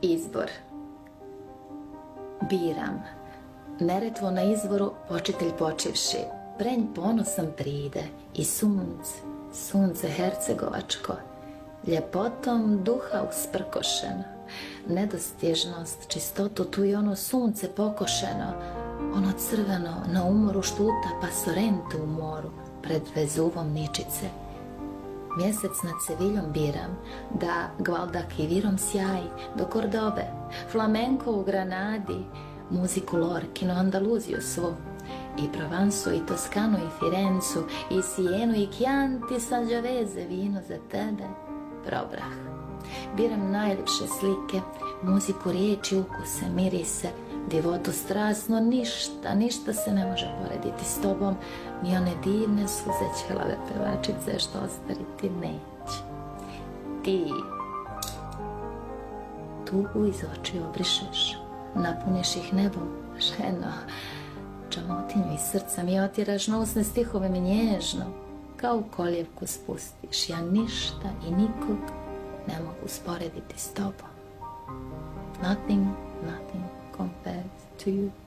Izbor. Biram. Neretvo na izvoru, počitelj počivši. Prenj ponosom pride i sunce hercegovačko. Ljepotom duha usprkošeno. Nedostižnost, čistotu, tu i ono sunce pokošeno. Ono crveno na umoru štuta pa Sorrentu u moru, pred Vezuvom ničice. Mjesec nad Seviljom biram, da Gvaldak i virom sjaji, do Kordobe, flamenko u Granadi, muziku Lorkinu, Andaluziju svu, i Provansu, i Toskanu, i Firencu, i Sijenu, i Chianti, Sangiovese, vino za tebe, probrah. Biram najljepše slike, muziku riječi, ukuse, mirise, divotu strasno, ništa se ne može porediti s tobom, ni one divne suze ćelave pevačice što ostariti neće. Ti tugu iz oči obrišeš, napuniš ih nebom, ženo, čamotinju iz srca mi otjeraš na usne stihove mi nježno, kao koljevku spustiš, ja ništa i nikog ne mogu sporediti s tobom. Nothing compares to you.